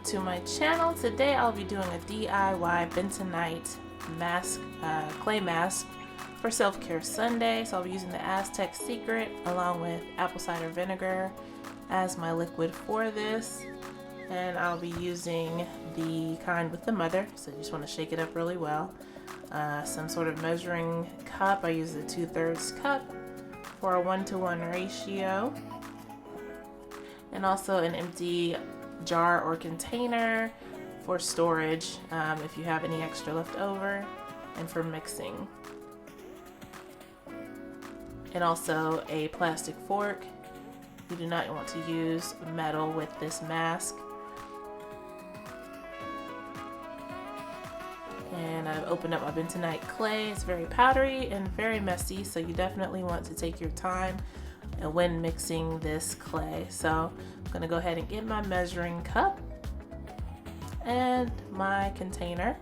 to my channel. Today I'll be doing a DIY bentonite mask, clay mask for Self-Care Sunday. So I'll be using the Aztec Secret along with apple cider vinegar as my liquid for this. And I'll be using the kind with the mother, so you just want to shake it up really well. Some sort of measuring cup. I use a 2/3 cup for a 1-to-1 ratio. And also an empty jar or container for storage if you have any extra left over, and for mixing. And also a plastic fork. You do not want to use metal with this mask. And I've opened up my bentonite clay. It's very powdery and very messy, so you definitely want to take your time when mixing this clay. So I'm going to go ahead and get my measuring cup and my container.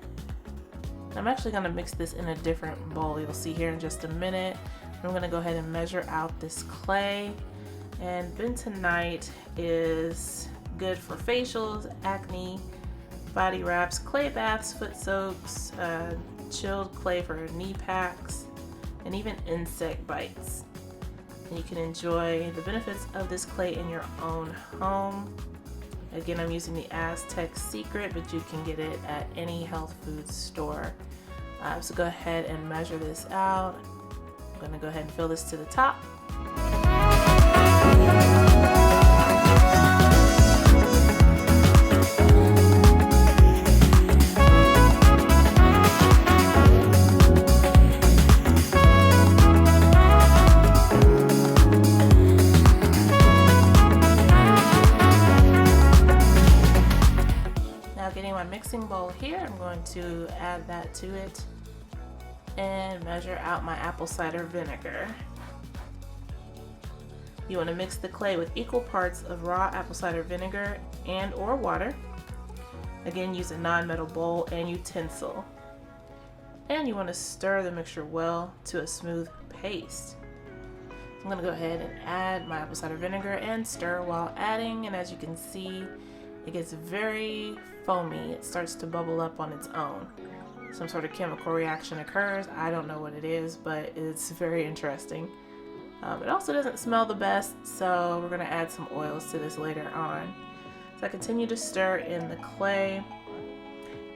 I'm actually going to mix this in a different bowl. You'll see here in just a minute. I'm going to go ahead and measure out this clay. And bentonite is good for facials, acne, body wraps, clay baths, foot soaks, chilled clay for knee packs, and even insect bites. And you can enjoy the benefits of this clay in your own home. Again, I'm using the Aztec Secret, but you can get it at any health food store. So go ahead and measure this out. I'm going to go ahead and fill this to the top. Getting my mixing bowl here, I'm going to add that to it and measure out my apple cider vinegar. You want to mix the clay with equal parts of raw apple cider vinegar and or water. Again, use a non-metal bowl and utensil. And you want to stir the mixture well to a smooth paste. So I'm going to go ahead and add my apple cider vinegar and stir while adding, and as you can see, it gets very foamy. It starts to bubble up on its own. Some sort of chemical reaction occurs. I don't know what it is, but it's very interesting. It also doesn't smell the best, so we're going to add some oils to this later on. So I continue to stir in the clay,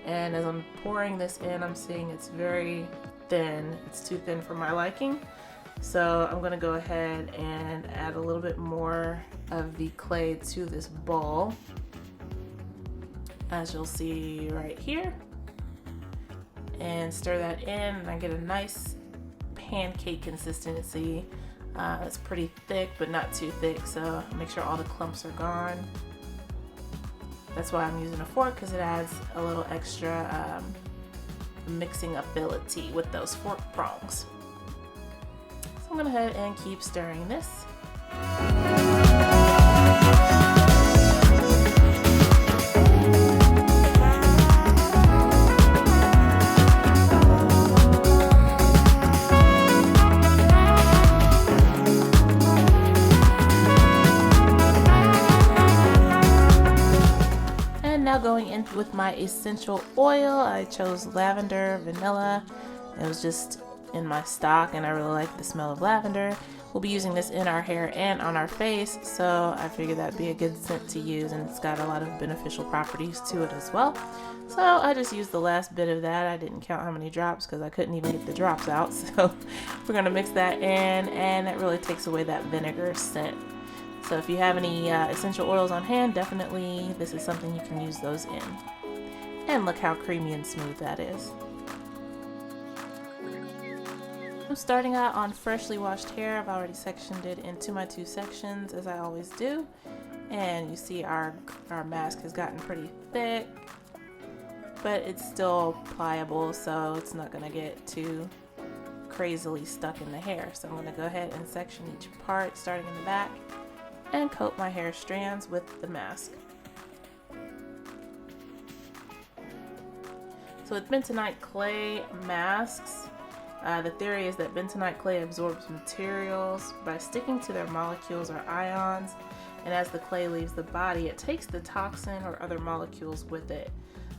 and as I'm pouring this in, I'm seeing it's very thin. It's too thin for my liking. So I'm going to go ahead and add a little bit more of the clay to this bowl, as you'll see right here, and stir that in, and I get a nice pancake consistency. It's pretty thick but not too thick, so make sure all the clumps are gone. That's why I'm using a fork, because it adds a little extra mixing ability with those fork prongs. So I'm going to go ahead and keep stirring this. Now going in with my essential oil, I chose lavender, vanilla. It was just in my stock and I really like the smell of lavender. We'll be using this in our hair and on our face, so I figured that'd be a good scent to use, and it's got a lot of beneficial properties to it as well. So I just used the last bit of that. I didn't count how many drops because I couldn't even get the drops out. So we're gonna mix that in, and it really takes away that vinegar scent. So if you have any essential oils on hand, definitely this is something you can use those in. And look how creamy and smooth that is. I'm starting out on freshly washed hair. I've already sectioned it into my 2 sections, as I always do. And you see our mask has gotten pretty thick, but it's still pliable, so it's not gonna get too crazily stuck in the hair. So I'm gonna go ahead and section each part, starting in the back, and coat my hair strands with the mask. So with bentonite clay masks, the theory is that bentonite clay absorbs materials by sticking to their molecules or ions, and as the clay leaves the body, it takes the toxin or other molecules with it.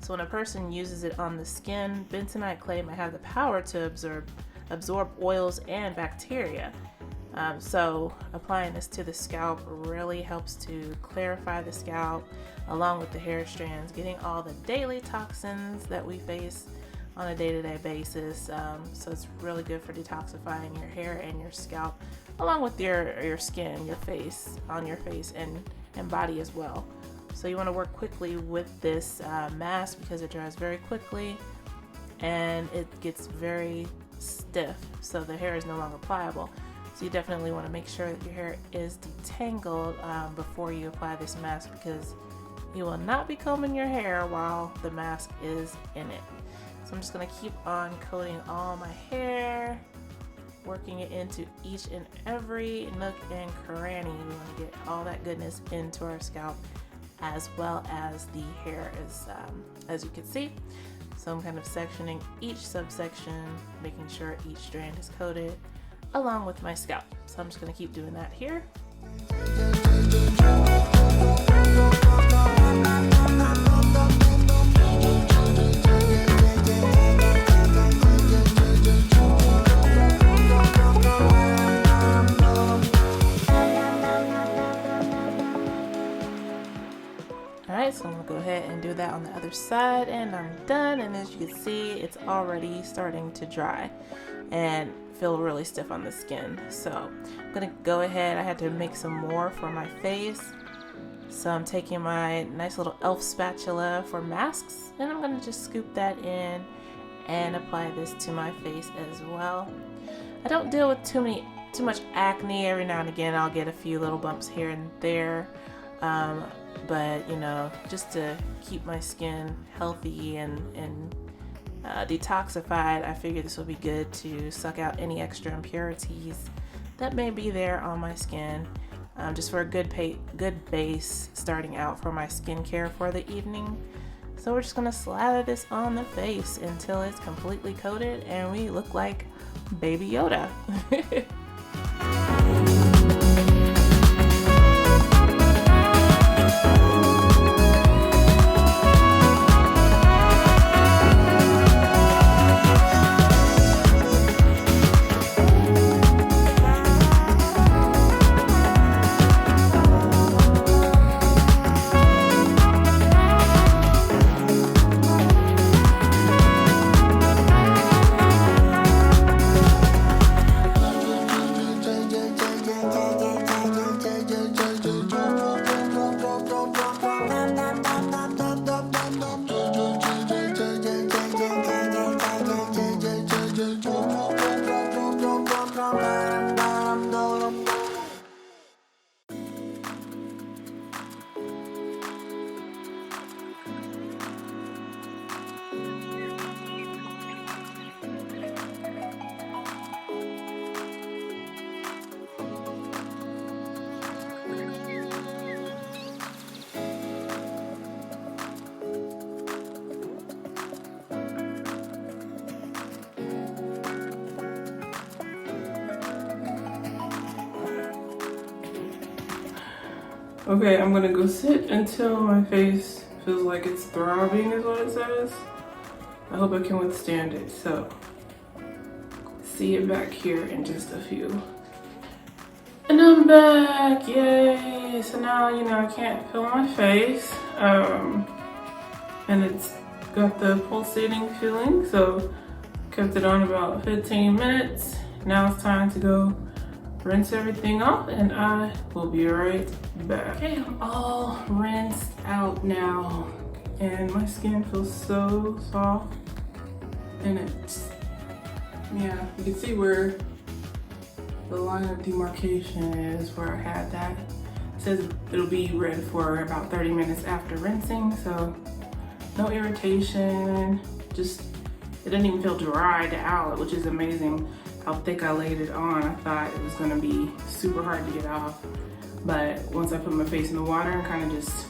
So when a person uses it on the skin, bentonite clay might have the power to absorb oils and bacteria. So applying this to the scalp really helps to clarify the scalp along with the hair strands, getting all the daily toxins that we face on a day-to-day basis. So it's really good for detoxifying your hair and your scalp along with your skin, your face, on your face and body as well. So you want to work quickly with this mask because it dries very quickly and it gets very stiff, so the hair is no longer pliable. So you definitely want to make sure that your hair is detangled before you apply this mask, because you will not be combing your hair while the mask is in it. So I'm just going to keep on coating all my hair, working it into each and every nook and cranny. We want to get all that goodness into our scalp as well as the hair, as you can see. So I'm kind of sectioning each subsection, making sure each strand is coated along with my scalp. So I'm just going to keep doing that here. Alright, so I'm going to go ahead and do that on the other side, and I'm done. And as you can see, it's already starting to dry and feel really stiff on the skin. So I'm going to go ahead, I had to make some more for my face. So I'm taking my nice little elf spatula for masks, and I'm going to just scoop that in and apply this to my face as well. I don't deal with too much acne. Every now and again I'll get a few little bumps here and there. But you know, just to keep my skin healthy and detoxified, I figured this would be good to suck out any extra impurities that may be there on my skin, just for a good base starting out for my skincare for the evening. So we're just gonna slather this on the face until it's completely coated and we look like Baby Yoda. Okay, I'm gonna go sit until my face feels like it's throbbing is what it says. I hope I can withstand it, so see you back here in just a few. And I'm back, yay! So now, you know, I can't feel my face, and it's got the pulsating feeling, so kept it on about 15 minutes. Now it's time to go rinse everything off, and I will be right back. Okay, I'm all rinsed out now, and my skin feels so soft, and it's, yeah, you can see where the line of demarcation is where I had that. It says it'll be red for about 30 minutes after rinsing, so no irritation, just, it didn't even feel dried out, which is amazing how thick I laid it on. I thought it was gonna be super hard to get off, but once I put my face in the water and kind of just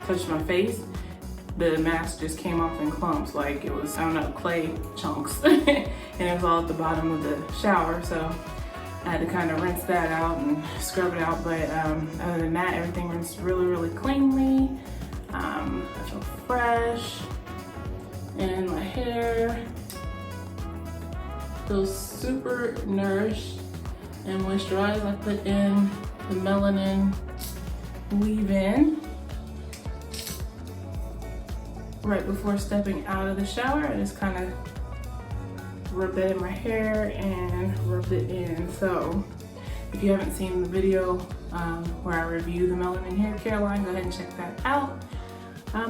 touched my face, the mask just came off in clumps, like it was, I don't know, clay chunks. And it was all at the bottom of the shower, so I had to kind of rinse that out and scrub it out, but other than that, everything rinsed really, really cleanly. I feel fresh, and my hair feels super nourished and moisturized. I put in the melanin leave-in right before stepping out of the shower. I just kind of rub that in my hair and rub it in. So if you haven't seen the video where I review the melanin hair care line, go ahead and check that out.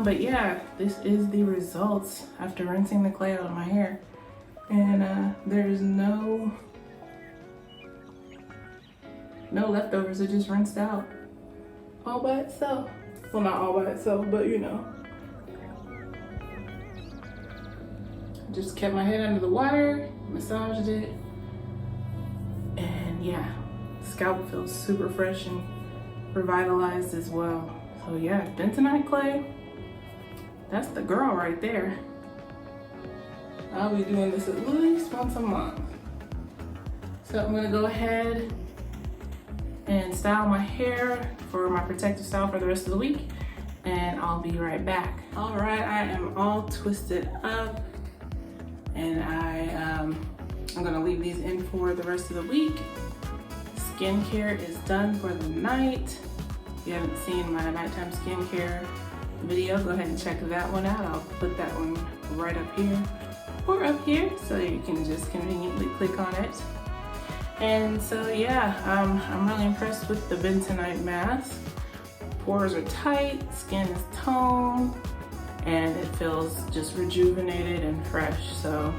But yeah, this is the results after rinsing the clay out of my hair. And there's no leftovers. It just rinsed out all by itself. Well, not all by itself, but you know. Just kept my head under the water, massaged it, and yeah, scalp feels super fresh and revitalized as well. So yeah, Bentonite clay, that's the girl right there. I'll be doing this at least once a month. So I'm gonna go ahead and style my hair for my protective style for the rest of the week, and I'll be right back. All right, I am all twisted up, and I'm gonna leave these in for the rest of the week. Skincare is done for the night. If you haven't seen my nighttime skincare video, go ahead and check that one out. I'll put that one right up here or up here, so you can just conveniently click on it. And so yeah, I'm really impressed with the Bentonite mask. Pores are tight, skin is toned, and it feels just rejuvenated and fresh. So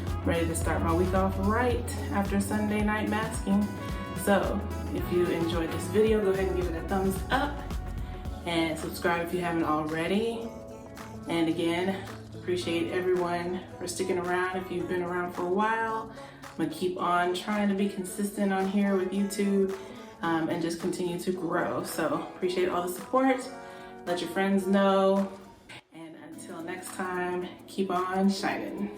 I'm ready to start my week off right after Sunday night masking. So if you enjoyed this video, go ahead and give it a thumbs up and subscribe if you haven't already. And again, appreciate everyone for sticking around. If you've been around for a while, I'm gonna keep on trying to be consistent on here with YouTube and just continue to grow. So appreciate all the support. Let your friends know. And until next time, keep on shining.